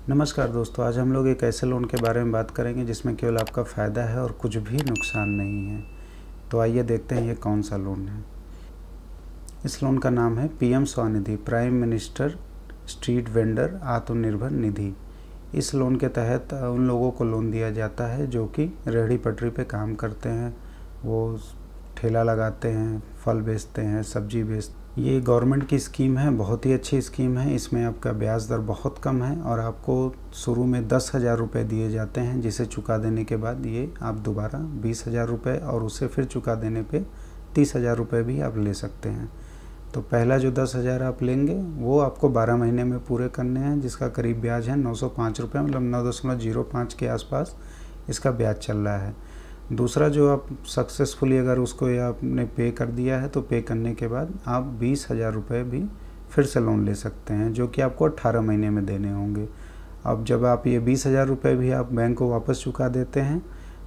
नमस्कार दोस्तों, आज हम लोग एक ऐसे लोन के बारे में बात करेंगे जिसमें केवल आपका फ़ायदा है और कुछ भी नुकसान नहीं है। तो आइए देखते हैं ये कौन सा लोन है। इस लोन का नाम है PM Svanidhi, prime minister street vendor Atmanirbhar Nidhi. इस लोन के तहत उन लोगों को लोन दिया जाता है जो कि रेहड़ी पटरी पे काम करते हैं, वो ठेला लगाते हैं, फल बेचते हैं, सब्जी बेचते हैं। ये गवर्नमेंट की स्कीम है, बहुत ही अच्छी स्कीम है। इसमें आपका ब्याज दर बहुत कम है और आपको शुरू में 10,000 रुपये दिए जाते हैं, जिसे चुका देने के बाद ये आप दोबारा 20,000 रुपये और उसे फिर चुका देने पे 30,000 रुपये भी आप ले सकते हैं। तो पहला जो 10,000 आप लेंगे वो आपको 12 महीने में पूरे करने हैं, जिसका करीब ब्याज है 905 रुपये, मतलब 9.05 के आसपास इसका ब्याज चल रहा है। दूसरा जो आप सक्सेसफुली अगर उसको या आपने पे कर दिया है तो पे करने के बाद आप 20,000 रुपये भी फिर से लोन ले सकते हैं, जो कि आपको 18 महीने में देने होंगे। अब जब आप ये 20,000 रुपये भी आप बैंक को वापस चुका देते हैं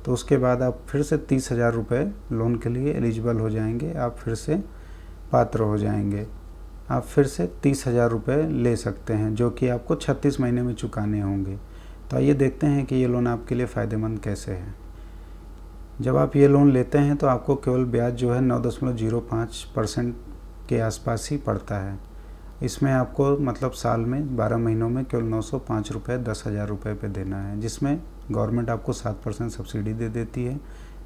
तो उसके बाद आप फिर से 30,000 रुपये लोन के लिए एलिजिबल हो जाएंगे, आप फिर से पात्र हो जाएंगे। आप फिर से 30,000 रुपये ले सकते हैं, जो कि आपको 36 महीने में चुकाने होंगे। तो आइए देखते हैं कि ये लोन आपके लिए फ़ायदेमंद कैसे है। जब आप ये लोन लेते हैं तो आपको केवल ब्याज जो है 9.05% के आसपास ही पड़ता है। इसमें आपको मतलब साल में 12 महीनों में केवल 905 रुपये 10,000 रुपये पे देना है, जिसमें गवर्नमेंट आपको 7% सब्सिडी दे देती है,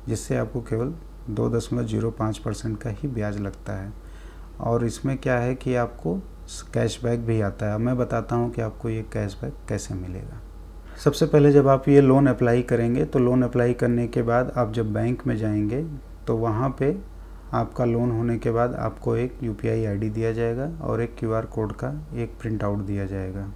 जिससे आपको केवल 2.05% का ही ब्याज लगता है। और इसमें क्या है कि आपको कैशबैक भी आता है। मैं बताता हूँ कि आपको ये कैशबैक कैसे मिलेगा। सबसे पहले जब आप ये लोन अप्लाई करेंगे तो लोन अप्लाई करने के बाद आप जब बैंक में जाएंगे तो वहाँ पे आपका लोन होने के बाद आपको एक यूपीआई आईडी दिया जाएगा और एक क्यूआर कोड का एक प्रिंट आउट दिया जाएगा।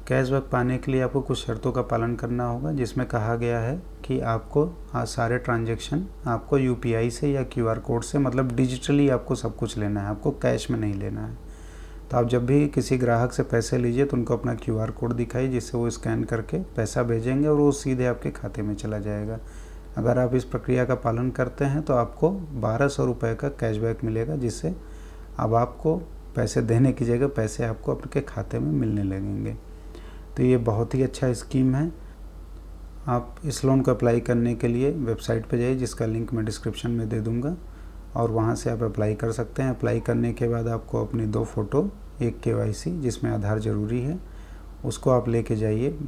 कैशबैक पाने के लिए आपको कुछ शर्तों का पालन करना होगा, जिसमें कहा गया है कि आपको सारे ट्रांजैक्शन आपको यूपीआई से या क्यूआर कोड से, मतलब डिजिटली आपको सब कुछ लेना है, आपको कैश में नहीं लेना है। तो आप जब भी किसी ग्राहक से पैसे लीजिए तो उनको अपना क्यूआर कोड दिखाइए, जिससे वो स्कैन करके पैसा भेजेंगे और वो सीधे आपके खाते में चला जाएगा। अगर आप इस प्रक्रिया का पालन करते हैं तो आपको 1,200 रुपये का कैशबैक मिलेगा, जिससे अब आपको पैसे देने की जगह पैसे आपको आपके खाते में मिलने लगेंगे। तो ये बहुत ही अच्छा स्कीम है। आप इस लोन को अप्लाई करने के लिए वेबसाइट पर जाइए, जिसका लिंक मैं डिस्क्रिप्शन में दे दूँगा, और वहाँ से आप अप्लाई कर सकते हैं। अप्लाई करने के बाद आपको अपनी 2 फ़ोटो, एक केवाईसी जिसमें आधार ज़रूरी है, उसको आप लेके जाइए।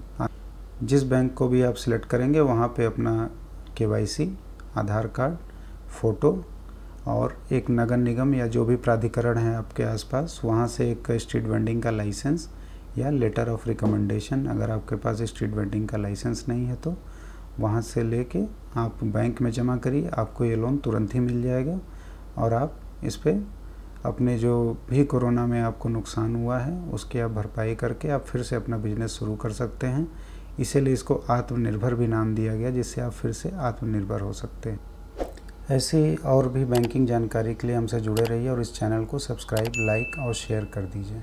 जिस बैंक को भी आप सिलेक्ट करेंगे वहाँ पे अपना केवाईसी, आधार कार्ड, फ़ोटो और एक नगर निगम या जो भी प्राधिकरण है आपके आसपास, वहाँ से एक स्ट्रीट वेंडिंग का लाइसेंस या लेटर ऑफ रिकमेंडेशन। अगर आपके पास स्ट्रीट वेंडिंग का लाइसेंस नहीं है तो वहाँ से लेके आप बैंक में जमा करिए, आपको ये लोन तुरंत ही मिल जाएगा और आप इस पे अपने जो भी कोरोना में आपको नुकसान हुआ है उसकी आप भरपाई करके आप फिर से अपना बिजनेस शुरू कर सकते हैं। इसीलिए इसको आत्मनिर्भर भी नाम दिया गया, जिससे आप फिर से आत्मनिर्भर हो सकते हैं। ऐसी और भी बैंकिंग जानकारी के लिए हमसे जुड़े रहिए और इस चैनल को सब्सक्राइब, लाइक और शेयर कर दीजिए।